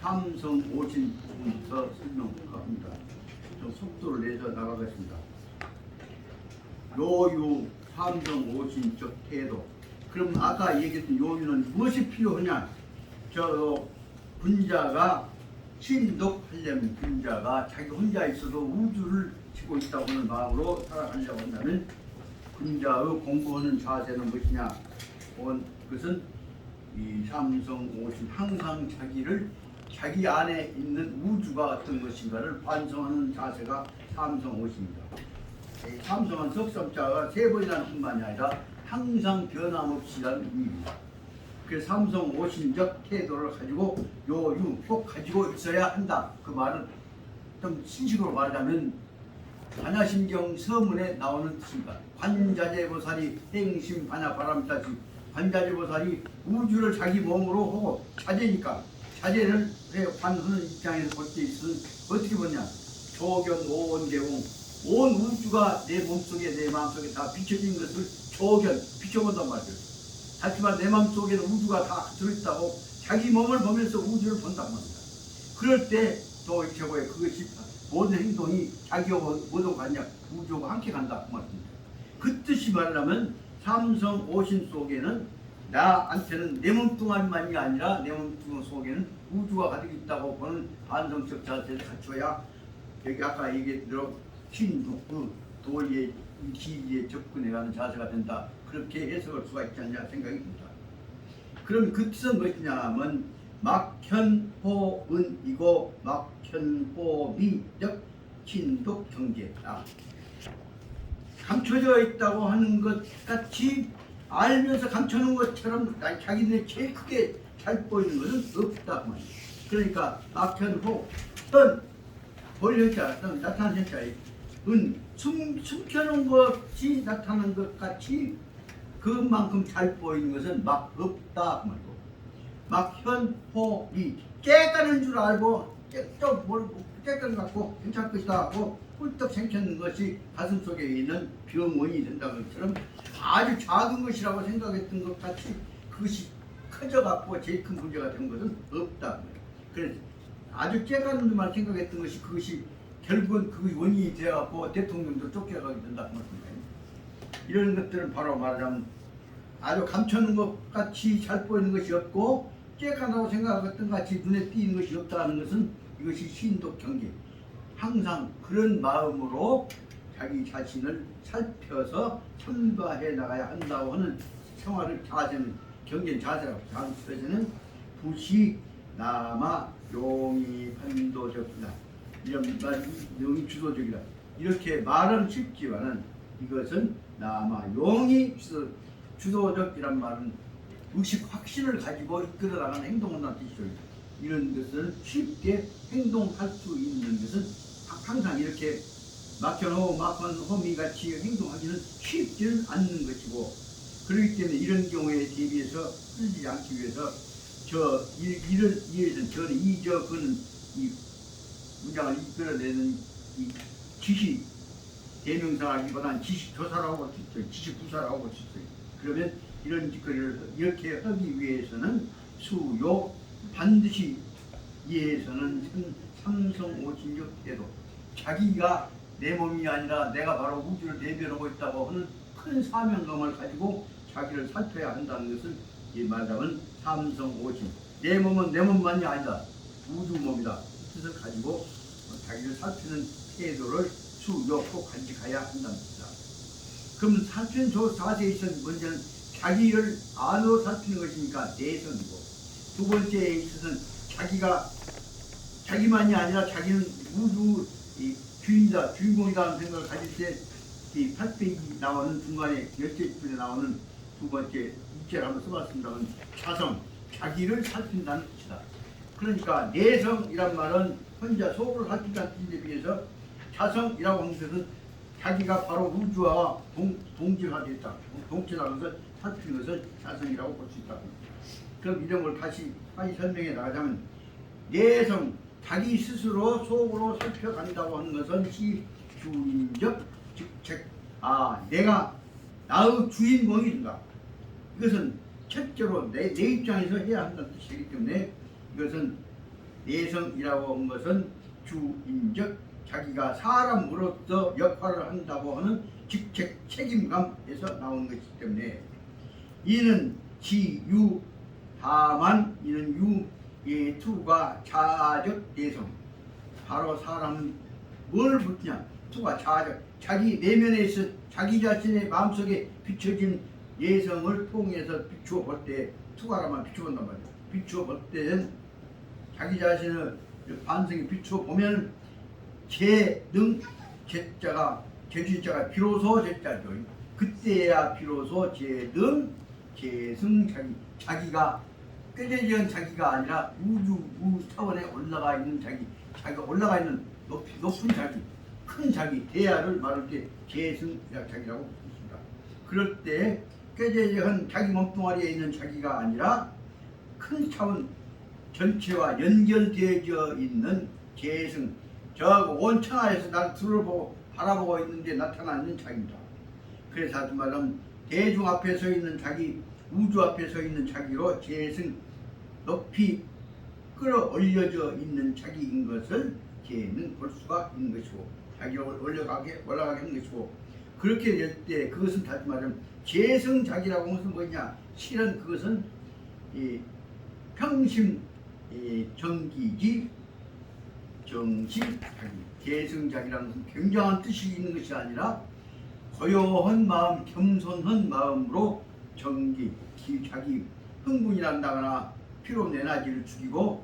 삼성 오신 부분부터 설명합니다. 좀 속도를 내서 나가겠습니다. 요유 삼성 오신적 태도. 그럼 아까 얘기했던 요유는 무엇이 필요하냐? 저 군자가 신독하려면 군자가 자기 혼자 있어도 우주를 지고 있다고 하는 마음으로 살아가려고 한다면 군자의 공부하는 자세는 무엇이냐? 그것은 이 삼성 오신 항상 자기 안에 있는 우주가 어떤 것인가를 반성하는 자세가 삼성 오십니다. 삼성은 석삼자가 세 번이라는 뿐만이 아니라 항상 변함없이라는 의미입니다. 그래서 삼성 오신적 태도를 가지고 요유 꼭 가지고 있어야 한다. 그 말은 좀 신식으로 말하자면 반야심경 서문에 나오는 뜻입니다. 관자재보살이 행심 반야 바람따지. 관자재보살이 우주를 자기 몸으로 하고 자재니까 자재를 반하는 입장에서 볼 때 있으면 어떻게 보냐? 조견 오온개공 온 우주가 내 몸속에 내 마음속에 다 비춰진 것을 조견 비춰본단 말이에요. 하지만 내 마음속에는 우주가 다 들어있다고 자기 몸을 보면서 우주를 본단 말입니다. 그럴 때 또 최고의 그것이 모든 행동이 자기와 모두 가냐 우주와 함께 간다 그 말입니다. 그 뜻이 말하면 삼성 오신 속에는 나한테는 내 몸뚱아리만이 아니라 내 몸뚱아리 속에는 우주가 가득 있다고 보는 반성적 자세를 갖춰야 여기 아까 얘기했대로 신독 도리의 기기에 접근해가는 자세가 된다. 그렇게 해석할 수가 있지 않냐 생각이 듭니다. 그럼 그 뜻은 무엇이냐면 막현호은이고 막현호미적 신독 경계다. 감춰져 있다고 하는 것 같이 알면서 감춰놓은 것처럼 자기네 제일 크게 잘 보이는 것은 없다. 그러니까 막현호 은 벌려자 나타난 현자에 은 숨겨놓은 것이 나타나는 것 같이 그만큼 잘 보이는 것은 막 없다 말고 막현호이 깨까는 줄 알고 깨까는 갖고 괜찮을 것이다 하고 꿀떡 생겼는 것이 가슴 속에 있는 병원이 된다는 것처럼 아주 작은 것이라고 생각했던 것 같이 그것이 커져갖고 제일 큰 문제가 된 것은 없다. 그래서 아주 깨까는 줄만 생각했던 것이 그것이 결국은 그 원인이 되어갖고 대통령도 쫓겨가게 된다. 이런 것들은 바로 말하자면 아주 감춰놓은 것 같이 잘 보이는 것이 없고 깨끗하다고 생각했던 것 같이 눈에 띄는 것이 없다는 것은 이것이 신독 경계. 항상 그런 마음으로 자기 자신을 살펴서 참가해 나가야 한다고 하는 생활을 자세는 경계는 자세라고 자세는 부시 남아 용이 판도적이다. 이런 말 용이 주도적이다. 이렇게 말은 쉽지만은 이것은 남아 용이 주도적이란 말은 의식 확신을 가지고 이끌어 나가는 행동을 뜻이죠. 이런 것을 쉽게 행동할 수 있는 것은 항상 이렇게 막현호미 같이 행동하기는 쉽지는 않는 것이고 그렇기 때문에 이런 경우에 대비해서 쓰지 않기 위해서 이를 이해해서 저는 이적은 이 문장을 이끌어내는 이 지시 대명사라기보다는 지시 조사라고 할 수 있어요. 지시 부사라고 할 수 있어요. 그러면 이런 짓거리를 이렇게 하기 위해서는 수요 반드시 이해해서는 삼성 오신적 태도 자기가 내 몸이 아니라 내가 바로 우주를 내변하고 있다고 하는 큰 사명감을 가지고 자기를 살펴야 한다는 것을 이 말하면 삼성 오신 내 몸은 내 몸만이 아니다. 우주 몸이다. 이 뜻을 가지고 자기를 살피는 태도를 수요코 간직해야 한다는 것이다. 그럼 살피는 자세에 있어서 먼저는 자기를 안으로 살피는 것이니까 내성이고 두 번째에 있어서는 자기가 자기만이 아니라 자기는 우주 주인이다, 주인공이다 하는 생각을 가질 때 이 8페이지 나오는 중간에 10째 나오는 두 번째 입체를 한번 써봤습니다만 자성, 자기를 살핀다는 뜻이다. 그러니까 내성이란 말은 혼자 속으로 살핀다는 뜻에 비해서 자성이라고 하는 것은 자기가 바로 우주와 동질화되어 있다. 동질하는 것을 살피는 것을 자성이라고 볼 수 있다. 그럼 이런 걸 다시 설명해 나가자면 내성, 자기 스스로 속으로 살펴간다고 하는 것은 시주인적 직책. 내가 나의 주인공이 된다. 이것은 첫째로 내 입장에서 해야 한다는 뜻이기 때문에 이것은 내성이라고 한 것은 주인적 자기가 사람으로서 역할을 한다고 하는 직책 책임감에서 나온 것이기 때문에 이는 지유 다만 이는 유의 투가 자아적 내성 바로 사람은 뭘 붙냐 투가 자아적 자기 내면에 있어 자기 자신의 마음속에 비춰진 예성을 통해서 비추어 볼 때 투가라만 비추어 본단 말이야. 비추어 볼 때는 자기 자신을 반성에 비추어 보면 재능 제자가 제주자가 비로소 제자죠. 그때야 비로소 재능 재승 자기가 꾀재지은 자기가 아니라 우주 차원에 올라가 있는 자기가 올라가 있는 높은 자기 큰 자기 대야를 말할 때 재승 자기라고 부릅니다. 그럴 때 꾀재지은 자기 몸뚱아리에 있는 자기가 아니라 큰 차원 전체와 연결되어 있는 재승 저 온천하에서 나를 둘러보고 바라보고 있는데 나타나는 자기입니다. 그래서 하지 말하면 대중 앞에 서 있는 자기 우주 앞에 서 있는 자기로 재승 높이 끌어올려져 있는 자기인 것을 재는 볼 수가 있는 것이고 자기를 올라가게 하는 것이고 그렇게 될 때 그것은 다시 말하면 재승 자기라고 하는 것은 뭐냐 실은 그것은 평심 정기지 정시 자기 재승 자기라는 것은 굉장한 뜻이 있는 것이 아니라 고요한 마음 겸손한 마음으로 정기 자기 흥분이 난다거나 피로 내나지를 죽이고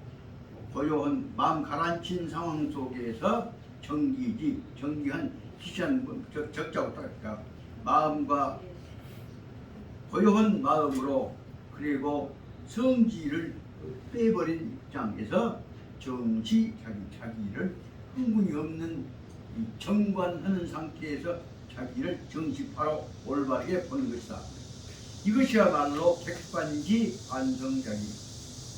고요한 마음 가라앉힌 상황 속에서 정기한 기시한 적자고 따르니까 마음과 고요한 마음으로 그리고 성지를 빼버린 입장에서 정시 자기를 흥분이 없는 정관하는 상태에서 자기를 정식바로 올바르게 보는 것이다. 이것이야말로 객관지 반성자기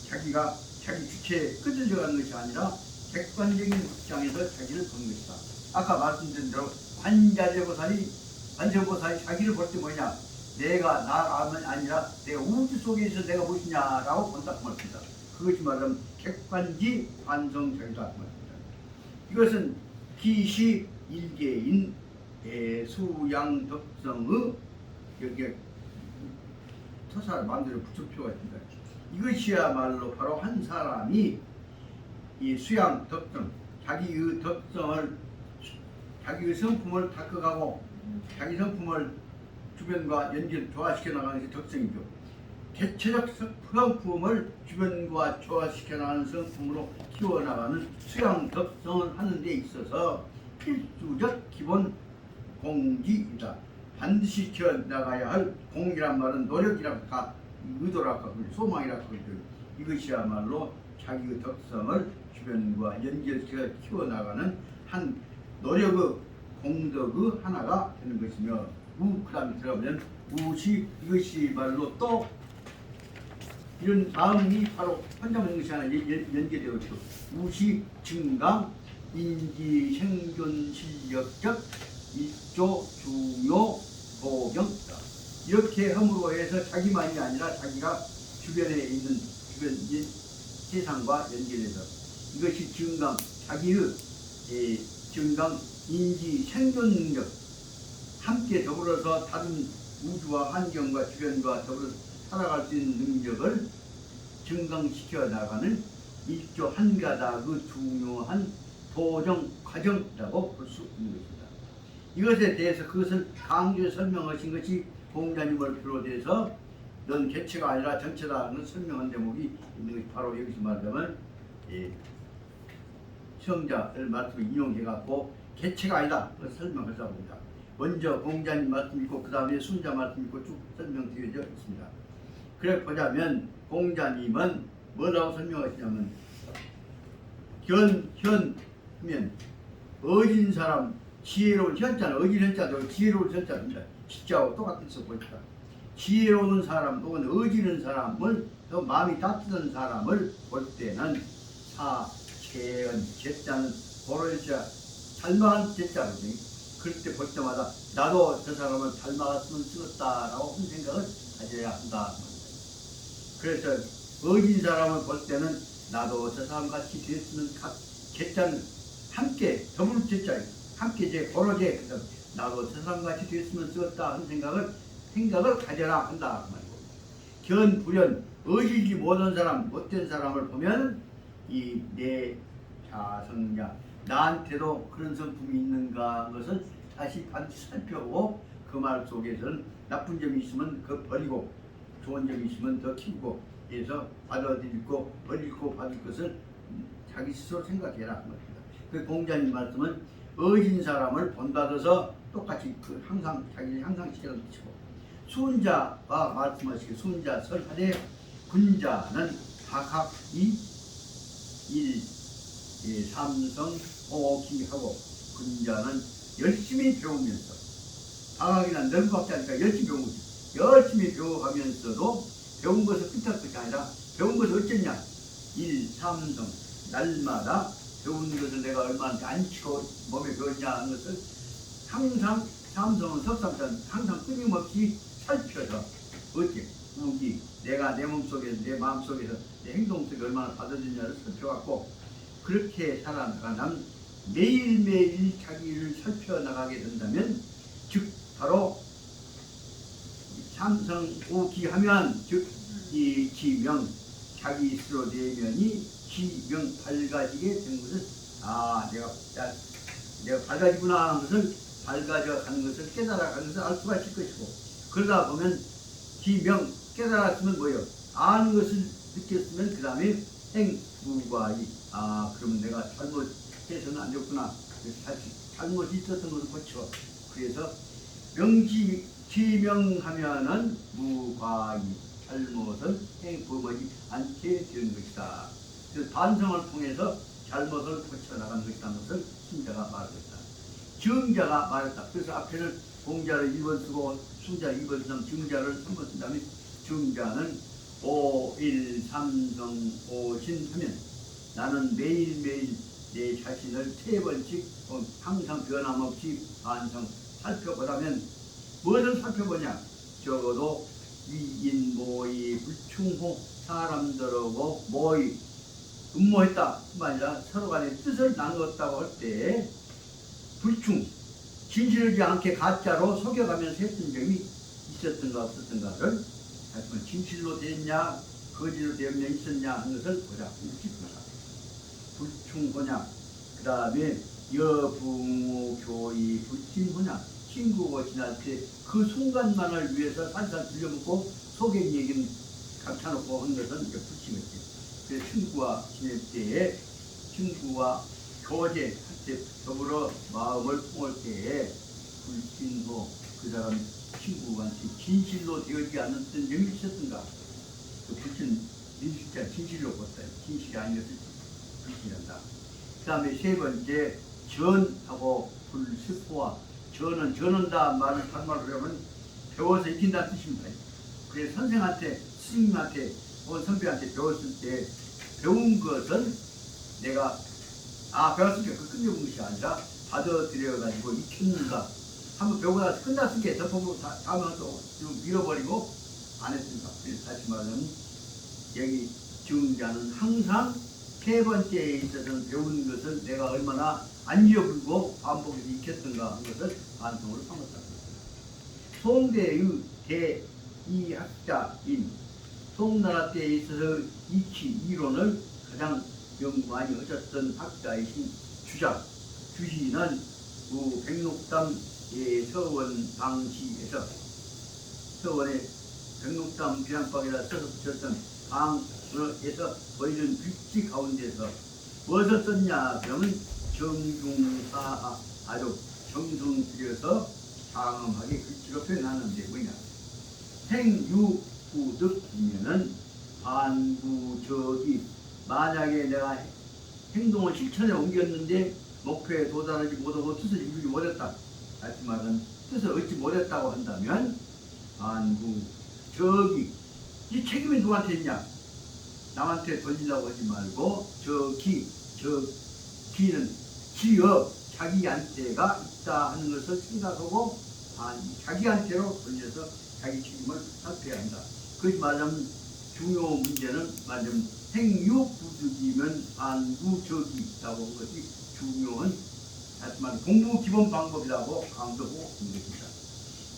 자기가 자기 주체에 끄들려가는 것이 아니라 객관적인 입장에서 자기를 보는 것이다. 아까 말씀드린 대로 관자보살이 자기를 볼 때 뭐냐 내가 나가 아니라 내가 우주 속에서 내가 무엇이냐라고 본다고 말합니다. 그것이 말하면 객관지 반성자기다 말입니다. 이것은 기시 일개인 대수양 덕성의 여기에 토사를 만들어 붙일 필요가 있습니다. 이것이야말로 바로 한 사람이 이 수양 덕성 자기의 덕성을 자기의 성품을 닦아가고 자기 성품을 주변과 연결 조화시켜 나가는 것이 덕성이죠. 개체적 성품을 주변과 조화시켜 나가는 성품으로 키워나가는 수양 덕성을 하는 데 있어서 필수적 기본 공지이다. 반드시 지어나가야 할 공이란 말은 노력이라고 할까 의도라고 하고 소망이라고 하죠. 이것이야말로 자기의 덕성을 주변과 연결시켜 키워나가는 한 노력의 공덕의 하나가 되는 것이며 그 다음에 들어가면 우시 이것이 말로 또 이런 마음이 바로 혼자 먹는 것이 하나 연계되어 있죠. 우시 증강 인지 생존 실력적 일조 중요 보경다. 이렇게 함으로 해서 자기만이 아니라 자기가 주변에 있는 주변 세상과 연결해서 이것이 증강 자기의 증강 인지 생존 능력 함께 더불어서 다른 우주와 환경과 주변과 더불어 살아갈 수 있는 능력을 증강시켜 나가는 일조 한 가닥의 중요한 도정 과정이라고 볼 수 있는 것입니다. 이것에 대해서 그것을 강조해 설명하신 것이 공자님을 비롯해서 넌 개체가 아니라 전체다는 설명한 대목이 있는 것이 바로 여기서 말하자면 성자를 말씀을 인용해갖고 개체가 아니다 설명하다 봅니다. 먼저 공자님 말씀 있고 그 다음에 순자 말씀 있고 쭉 설명되어져 있습니다. 그래 보자면 공자님은 뭐라고 설명하시냐면 하면 어진 사람 지혜로운 현자는 어진 현자도 지혜로운 현자입니다. 진짜하고 똑같은 써 보니까 지혜로운 사람 혹은 어지는 사람을 또 마음이 따뜻한 사람을 볼 때는 사채은 제자는 고를자 닮아간 제자거든요. 그럴 때 볼 때마다 나도 저 사람을 닮아갔으면 쓰겠다라고 한 생각을 가져야 한다. 그래서 어진 사람을 볼 때는 나도 저 사람 같이 되었으면 제자는 함께 더불 제자 함께 제 걸어제 나도 저 사람 같이 되었으면 좋겠다 하는 생각을 가져라 한다 그 말이고 견불연 의식이 못한 사람 못된 사람을 보면 이 내 자성자 나한테도 그런 성품이 있는가 하는 것을 다시 반드시 살펴보고 그 말 속에서는 나쁜 점이 있으면 그 버리고 좋은 점이 있으면 더 키우고 해서 받아들이고 버리고 받을 것을 자기 스스로 생각해라 합니다. 그 공자님 말씀은 의진 사람을 본받아서 똑같이 그 항상 자기를 항상 시켜서 붙이고 수훈자가 말씀하시기 수훈자 설하되 군자는 각각 삼성 오기하고 군자는 열심히 배우면서 방학이나 넓밖에 하니까 열심히 배운 거지. 열심히 배워가면서도 배운 것을 끝할 것이 아니라 배운 것을 어쨌냐 삼성 날마다 배운 것을 내가 얼마나 안 치고 몸에 배웠냐 하는 것을 항상 삼성은 석삼산 항상 끊임없이 살펴서 어째 우기 내가 내 몸속에서 내 마음속에서 내 행동 속에 얼마나 받아들이냐를 살펴갖고 그렇게 살아나가면 매일매일 자기를 살펴나가게 된다면 즉 바로 삼성 오기하면 즉 이 기명 자기 스스로 내면이 기명 밝아지게 된 것을 내가 밝아지구나 하는 것을 밝아져 가는 것을 깨달아가는 것을 알 수가 있을 것이고 그러다 보면 기명 깨달았으면 뭐예요? 아는 것을 느꼈으면 그 다음에 행무과이 그러면 내가 잘못해서는 안 됐구나 잘못이 있었던 것을 고쳐 그래서 명지 기명하면은 무과이 잘못은 행범하지 않게 되는 것이다. 그래서 반성을 통해서 잘못을 고쳐나가는 것이라는 것을 순자가 말하고 있다. 정자가 말했다. 그래서 앞에는 공자를 1번 쓰고 순자 2번 쓰면 정자를 3번 쓴 다음에 정자는 5.1.3성 5신 하면 나는 매일매일 내 자신을 3번씩 항상 변함없이 반성 살펴보라면 무엇을 살펴보냐 적어도 위인 모의 불충호 사람들하고 모의 음모했다 뿐만 아니라 서로 간의 뜻을 나누었다고 할 때 불충 진실하지 않게 가짜로 속여가면서 했던 점이 있었던가 없었던가를 진실로 됐냐 거짓으로 되었냐 있었냐 하는 것을 보자. 불충호냐 그 다음에 여부모 교의 불친호냐 친구가 지날 때 그 순간만을 위해서 살살 들려먹고 속에 얘기는 감춰놓고 한 것은 이제 불친이었지. 그래서 친구와 지낼 때에 친구와 교제할 때 더불어 마음을 통할 때에 불친호 그 사람 친구한테 진실로 되어지지 않았던 점이 있었던가 그 불친 민실자 진실로 봤다. 진실이 아닌 것을 불친한다. 그 다음에 세 번째 전하고 불스포와 전은 전한다 말을 반말로 하면 배워서 익힌다는 뜻입니다. 그래서 선생한테 스님한테 혹은 선배한테 배웠을 때 배운 것은 내가 배웠으니까 그 끝내본 것이 아니라 받아들여가지고 익혔는가 한번 배우고 나서 끝났으니까 덮어보고 다음에 또 밀어버리고 안 했습니다. 그래서 다시 말하면 여기 증자는 항상 세 번째에 있어서는 배운 것을 내가 얼마나 안 잊어버리고 반복해서 익혔던가 하는 것을 반성으로 삼았다. 송대의 대이학자인 송나라 때에 있어서 이론을 가장 연구많이 하셨던 학자이신 주시는 백록담 서원 방시에서 서원의 백록담 비랑방에다 써서 붙였던 방에서 보이는 글씨 가운데서 무엇을 썼냐 그러면 정중사 아주 정성 들여서 장엄하게 글씨로 표현하는데 뭐냐 행유구득이면은 반구적이 만약에 내가 행동을 실천에 옮겼는데 목표에 도달하지 못하고 뜻을 이루지 못했다. 다시 말은 뜻을 얻지 못했다고 한다면 반구적이 이 책임이 누구한테 있냐? 남한테 돌리려고 하지 말고 기는 기업 자기한테가 있다 하는 것을 생각하고 자기한테로 돌려서 자기 책임을 살펴야 한다. 그것이 말하면 중요 문제는 말하면 행유 부득이면 안구적이라고 한 것이 중요한 하지만 공부 기본 방법이라고 강조하고 있는 것입니다.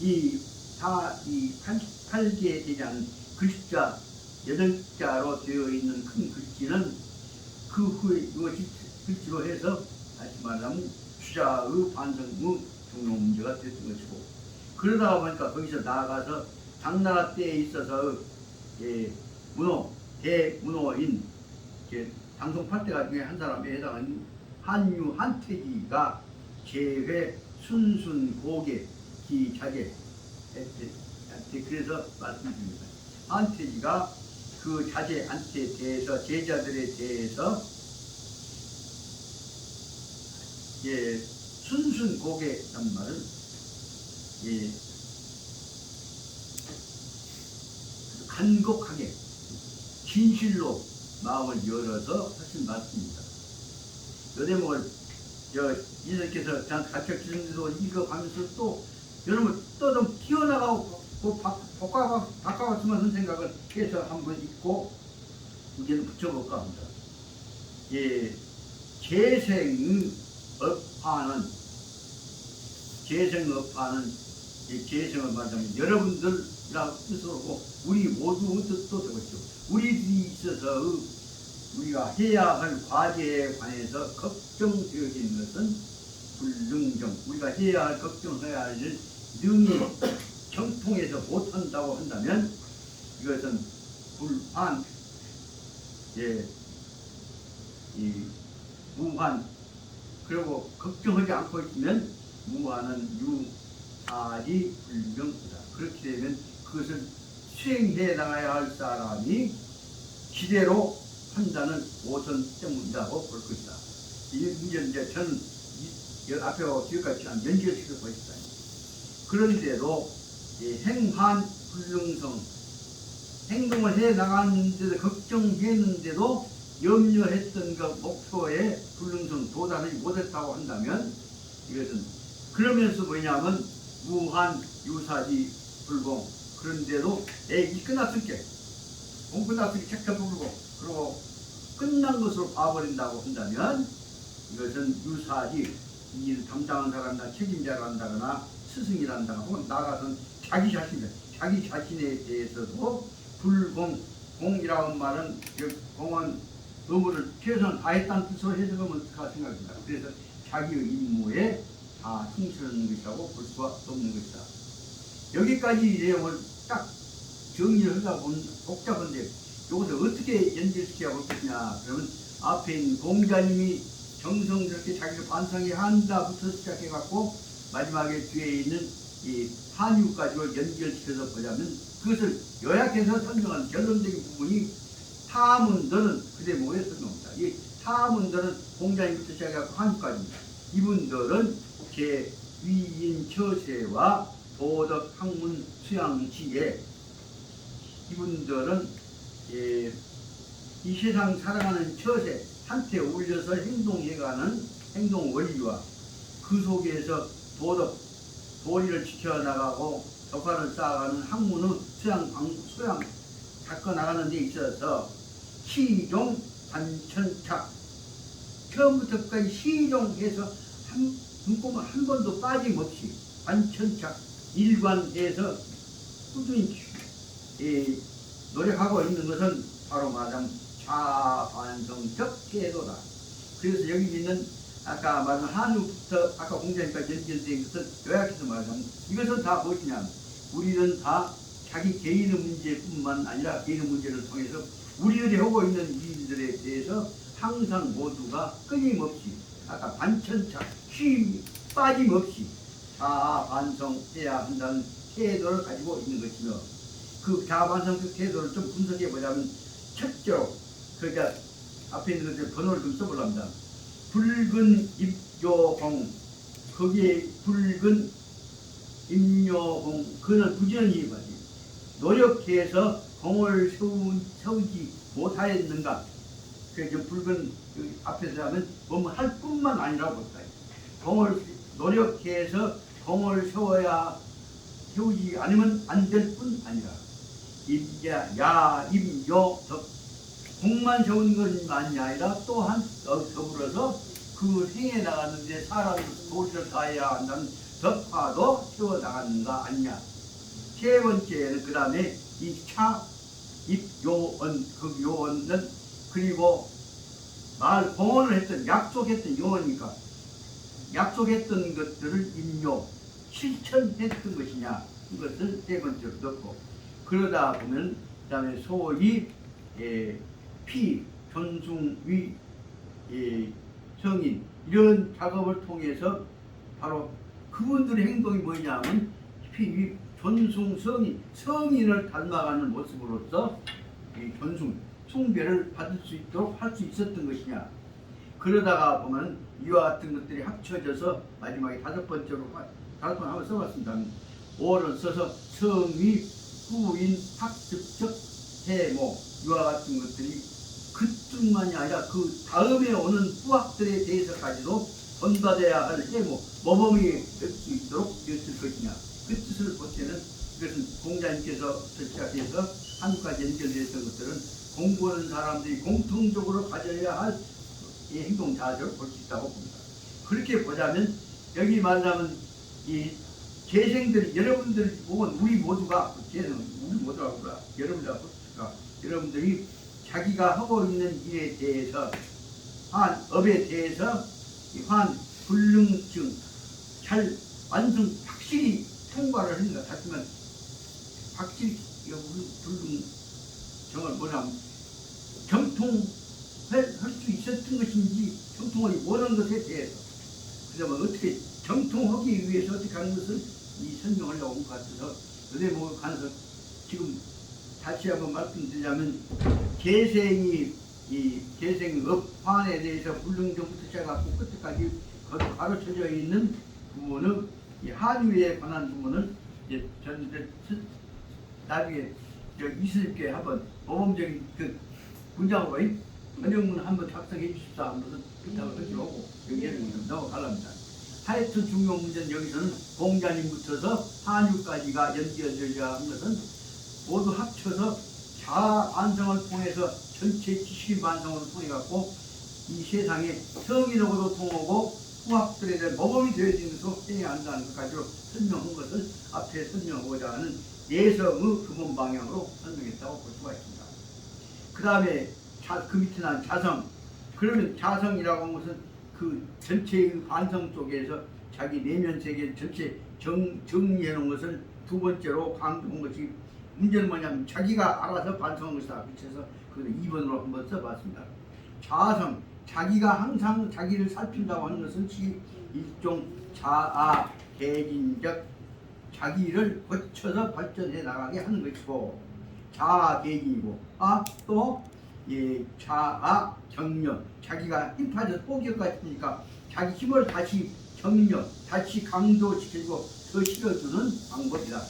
이 88개에 대한 글자 8자로 되어 있는 큰 글씨는 그 후에 이것이 글씨로 해서 다시 말하면 주자의 반성의 중요 문제가 됐던 것이고, 그러다 보니까 거기서 나아가서 당나라 때에 있어서 대문호인 당송 8대가 중에 한 사람에 해당하는 한유 한태기가 제회 순순 고계 기자재 그래서 말씀드립니다. 한태기가 그 자제한테 대해서 제자들에 대해서 순순 고개란 말은 간곡하게 진실로 마음을 열어서 하신 말씀입니다. 이 대목을 이들께서 가르쳐 주는데도 읽어가면서 또 여러분 또 좀 튀어나가고 바꿔봤으면 하는 생각을 해서 한번 읽고 이제는 붙여볼까 합니다. 재생업하는 재생을 말하자면 여러분들이라고 뜻으로 우리 모두의 뜻도 되겠죠. 우리들이 있어서 우리가 해야 할 과제에 관해서 걱정되어지는 것은 불능정, 우리가 해야 할 걱정해야 할 일 능히 정통해서 못한다고 한다면 이것은 불안, 무한, 그리고 걱정하지 않고 있으면 무한은 유사리 불명이다. 그렇게 되면 그것을 수행해 나가야 할 사람이 지대로 판단을 못한 때문이라고 볼 것이다. 이제 저는 앞에 뒤까지 연결시켜 보겠다. 그런데도 행한 불능성, 행동을 해 나가는데도 걱정했는데도 염려했던 그 목표에 불능성 도달하지 못했다고 한다면 이것은 그러면서 뭐냐면 무한 유사지 불공, 그런데도 이 끝났을 게 공 끝났을 게 책도 부르고 그리고 끝난 것으로 봐버린다고 한다면 이것은 유사지, 이 담당한 사람이나 책임자를 한다거나 스승이란다거나 혹은 나가서는 자기 자신에 대해서도 불공, 공이라는 말은 공은 의무를 최선을 다했다는 뜻으로 해석하면 어떡하 생각합니다. 그래서 자기의 임무에 다 충실하는 것이라고 볼 수가 없는 것이다. 여기까지 내용을 딱 정리를 하다 보면 복잡한데 이것을 어떻게 연결시켜 볼 것이냐. 그러면 앞에 있는 공자님이 정성스럽게 자기를 반성해야 한다부터 시작해갖고 마지막에 뒤에 있는 이 한유까지를 연결시켜서 보자면 그것을 요약해서 설명하는 결론적인 부분이 타문들은 그 대목에 설명합니다. 이 타문들은 공자님부터 시작해서 한유까지입니다. 이분들은 제 위인 처세와 도덕 학문 수양지에 이분들은 이 세상 살아가는 처세 한테 올려서 행동해가는 행동 원리와 그 속에서 도리를 지켜나가고 덕화를 쌓아가는 학문의 소양 닦아나가는 데 있어서 시종 관천착 처음부터 끝까지 시종해서 눈꼽을 한 번도 빠짐없이 관천착 일관해서 꾸준히 노력하고 있는 것은 바로 말하자면 자반성적 태도다. 그래서 여기 있는 아까 말한 한우부터 아까 공자님까지 연결된 것을 요약해서 말하자면 이것은 다 무엇이냐, 우리는 다 자기 개인의 문제뿐만 아니라 개인의 문제를 통해서 우리들이 하고 있는 일들에 대해서 항상 모두가 끊임없이 아까 반천착 쉼 빠짐없이 자반성해야 한다는 태도를 가지고 있는 것이며, 그 자반성적 태도를 좀 분석해 보자면 첫째로 그러니까 앞에 있는 것들 번호를 좀 써보랍니다. 붉은 입요공, 거기에 붉은 입요공, 그는 부지런히 말이에요. 노력해서 공을 세우지 못하였는가. 그 붉은 그 앞에서 하면 뭐뭐 할 뿐만 아니라고 볼까요. 공을 노력해서 공을 세우지 않으면 안 될 뿐 아니라 야임요덕 공만 좋은 것만이 아니라 또한 더불어서 그 행해 나가는데 사람이 도리를 다해야 한다는 덕화도 세워 나가는가 아니냐. 세 번째는 그 다음에 이 차, 입요언, 그 요언은 그리고 말 공언을 했던 약속했던 요언이니까 약속했던 것들을 임요 실천했던 것이냐 이것을 세 번째로 넣고 그러다 보면 그 다음에 소위 피, 존숭위, 성인 이런 작업을 통해서 바로 그분들의 행동이 뭐냐면 피, 존숭, 성인을 닮아가는 모습으로서 이 존숭, 숭배를 받을 수 있도록 할 수 있었던 것이냐. 그러다가 보면 이와 같은 것들이 합쳐져서 마지막에 다섯 번 한번 써봤습니다. 5를 써서 성위, 후인, 학습적, 해모 이와 같은 것들이 그뿐만이 아니라 그 다음에 오는 후학들에 대해서까지도 본받아야 할 해모, 모범이 될 수 있도록 되었을 것이냐. 그 뜻을 볼 때는 이것은 공자님께서 시작해서 한국까지 연결됐던 것들은 공부하는 사람들이 공통적으로 가져야 할 이 행동 자세를 볼 수 있다고 봅니다. 그렇게 보자면 여기 말하면 이 재생들이 여러분들 혹은 우리 모두가 여러분들이 자기가 하고 있는 일에 대해서 업에 대해서 한 불능증 잘 완성 확실히 통과를 하는 것 같지만 확실히 불능증을 뭐냐면 정통할 수 있었던 것인지 정통하기 원하는 것에 대해서 그러면 어떻게 정통하기 위해서 어떻게 하는 것을 설명하려고 온 것 같아서 어디 뭐 가서 지금 다시 한번 말씀드리자면 재생이 이 재생업 환에 대해서 불능증부터 시작하고 끝까지 가르쳐져 있는 부분은 이 한의에 관한 부분을 이제 저는 나중에 이슬께 한번 모범적인 그 문장으로 번역문 한번 작성해 주십사 하면서 부탁을 드리고 여기에는 넘어가랍니다. 하여튼 중요한 문제는 여기서는 공자님부터서 한유까지가 연결되어야 하는 것은 모두 합쳐서 자아 반성을 통해서 전체 지식 반성을 통해 갖고 이 세상에 성인하고도 통하고 후학들에 대한 모범이 되어지는 것으로 해야 한다는 것까지로 설명한 것을 앞에 설명하고자 하는 내성의 근본 방향으로 설명했다고 볼 수가 있습니다. 그 다음에 그 밑에 난 자성. 그러면 자성이라고 하는 것은 그 전체의 반성 속에서 자기 내면 세계 전체 정리해 놓은 것을 두 번째로 강조한 것이 문제는 뭐냐면 자기가 알아서 반성한 것이다. 그래서 그 2번으로 한번 써봤습니다. 자성, 자기가 항상 자기를 살핀다고 하는 것은 일종 자아, 개진적 자기를 거쳐서 발전해 나가게 하는 것이고 자아 개진이고 또 자아 격려 자기가 힘 빠져 포기할 것 같으니까 자기 힘을 다시 격려 다시 강조시키고 더 실어주는 방법이다.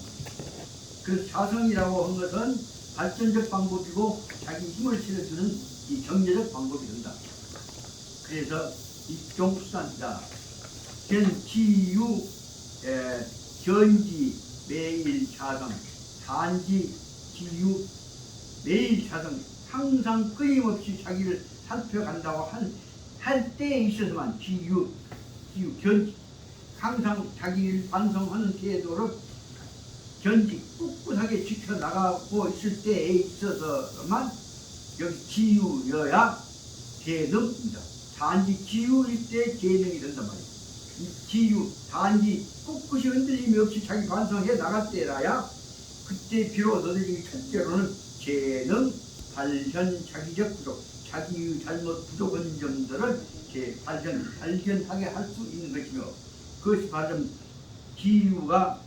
그래서 자성이라고 한 것은 발전적 방법이고 자기 힘을 실어주는 이 격려적 방법이 된다. 그래서 일종 수단이다. 견지유 견지 매일 자성 단지 지유 매일 자성 항상 끊임없이 자기를 살펴간다고 할 때에 있어서만 지유 견지 항상 자기를 반성하는 태도를 견지 꿋꿋하게 지켜나가고 있을 때에 있어서만 여기 지유여야 재능입니다. 단지 지유일 때 재능이 된단 말이에요. 이 지유 단지 꿋꿋이 흔들림이 없이 자기 반성해 나갈 때라야 그때 비로소 너희들이 첫째로는 재능, 발현, 자기적 부족, 자기의 잘못 부족한 점들을 발견하게 할 수 있는 것이며 그것이 바로 지유가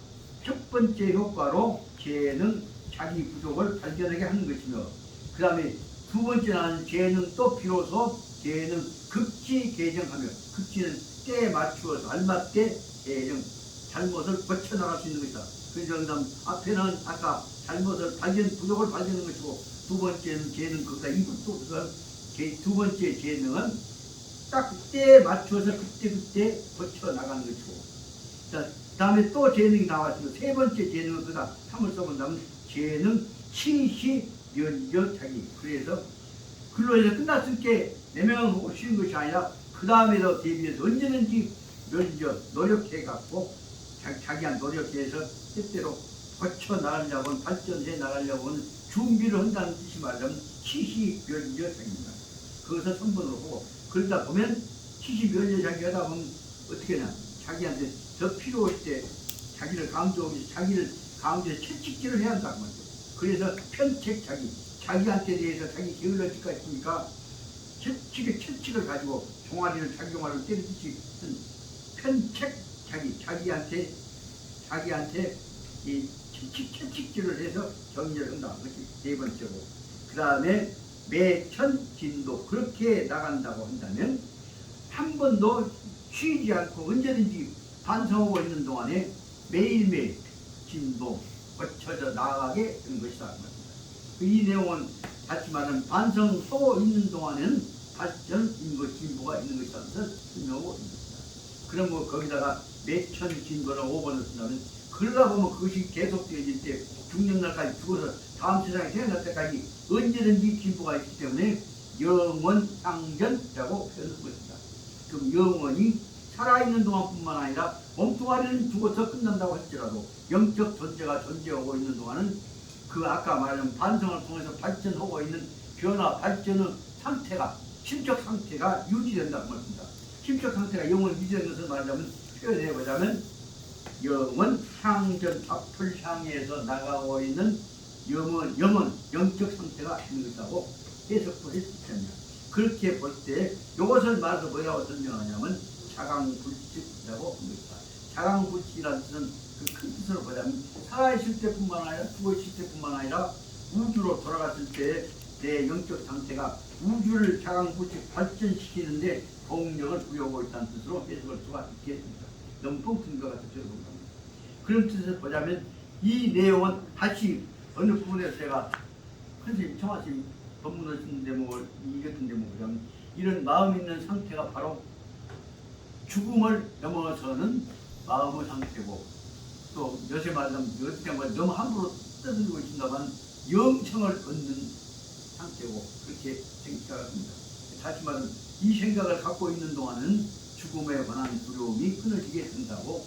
첫 번째 효과로 재능, 자기 부족을 발견하게 하는 것이며 그 다음에 두 번째는 재능 또 비로소 재능 극지 개정하며 극지는 때에 맞추어서 알맞게 개정 잘못을 고쳐나갈 수 있는 것이다. 그래서 앞에는 아까 잘못을 부족을 발견하는 것이고 두 번째는 재능 거기다 이것도 두 번째 재능은 딱 때에 맞춰서 그때 고쳐나가는 것이고 그 다음에 또 재능이 나왔으면 세 번째 재능은 그다 3을 써본다면 재능 치시 연결 자기 그래서 근로에서 끝났을 게 내명하고 쉬는 것이 아니라 그 다음에도 대비해서 언제든지 먼저 노력해갖고 자기한 노력해서 뜻대로 거쳐 나가려고 발전해 나가려고 준비를 한다는 뜻이 말하자면 시시별려자기입니다. 그것을 선본으로 보고 그러다 보면 시시별려자기 하다 보면 어떻게 하냐 자기한테 더 필요할 때 자기를 강조해서 채찍질을 해야 한다고 말이죠. 그래서 편책자기 자기한테 대해서 자기 게을러질 수가 있으니까 채찍을 가지고 종아리를 자기 종아리를 때리듯이 편책자기 자기한테 이 채찍질을 해서 정리를 한다는 것이 네 번째고, 그 다음에 매천진도 그렇게 나간다고 한다면 한 번도 쉬지 않고 언제든지 반성하고 있는 동안에 매일매일 진도 거쳐져 나가게 되는 것이다. 이 내용은 다시 말하면 반성하고 있는 동안에는 발전, 인거, 진보가 있는 것이라는 것을 설명하고 있습니다. 그럼 뭐 거기다가 매천진도를 5번을 쓴다면 그러다 보면 그것이 계속되어질 때 죽는 날까지 죽어서 다음 세상에 태어날 때까지 언제든지 진보가 있기 때문에 영원상전이라고 표현할 것입니다. 그럼 영원히 살아있는 동안뿐만 아니라 몸뚱아리는 죽어서 끝난다고 할지라도 영적 존재가 존재하고 있는 동안은 그 아까 말한 반성을 통해서 발전하고 있는 변화 발전의 상태가 심적 상태가 유지된다고 말합니다. 심적 상태가 영원 유지되는 것을 말하자면 표현해 보자면 영원 향전 앞을 향해서 나가고 있는 영원 영적 상태가 있는 것이라고 해석도 했습니다. 그렇게 볼 때 이것을 말해서 뭐라고 설명하냐면 자강불식이라고 합니다. 자강불식이라는 뜻은 그 큰 뜻으로 보자면 살아있을 때뿐만 아니라 죽어있을 때뿐만 아니라 우주로 돌아갔을 때 내 영적 상태가 우주를 자강불식 발전시키는데 동력을 부여하고 있다는 뜻으로 해석할 수가 있겠습니다. 너무 뻥튀는 것 같아서 그렇습니다. 그런 뜻을 보자면 이 내용은 다시 어느 부분에서 제가 선생님 청하신 법문을 쓴 대목을 이 같은 대목을 보자면 이런 마음 있는 상태가 바로 죽음을 넘어서는 마음의 상태고, 또 요새 말하면 어떻게 보면 너무 함부로 떠들고 있습니다만 영성을 얻는 상태고 그렇게 생각합니다. 다시 말하면 이 생각을 갖고 있는 동안은 죽음에 관한 두려움이 끊어지게 된다고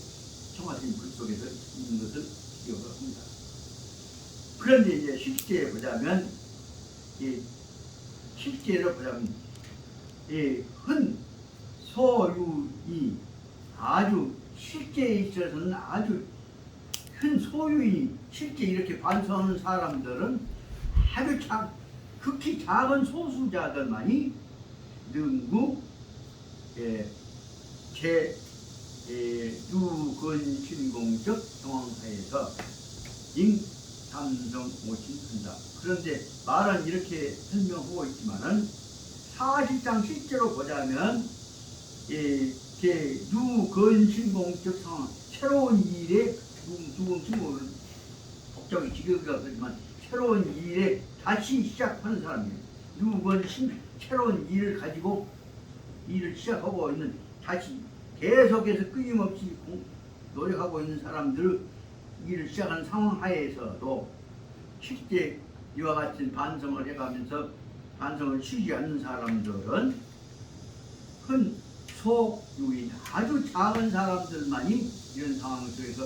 청하신 글 속에서 있는 것을 기억을 합니다. 그런데 이제 실제에 보자면 실제로 보자면 흔 소유이 아주 실제에 있어서는 아주 큰 소유이 실제 이렇게 반성하는 사람들은 아주 극히 작은 소수자들만이 능구 유근신공적 정황하에서 삼성 오신한다. 그런데 말은 이렇게 설명하고 있지만은 사실상 실제로 보자면 유근신공적 상황 새로운 일에 죽음 신공을 복잡히 지겨우가 그렇지만 새로운 일에 다시 시작하는 사람이에요. 유근신 새로운 일을 가지고 일을 시작하고 있는 다시 계속해서 끊임없이 노력하고 있는 사람들 일을 시작하는 상황 하에서도 실제 이와 같은 반성을 해가면서 반성을 쉬지 않는 사람들은 큰 소유인 아주 작은 사람들만이 이런 상황 속에서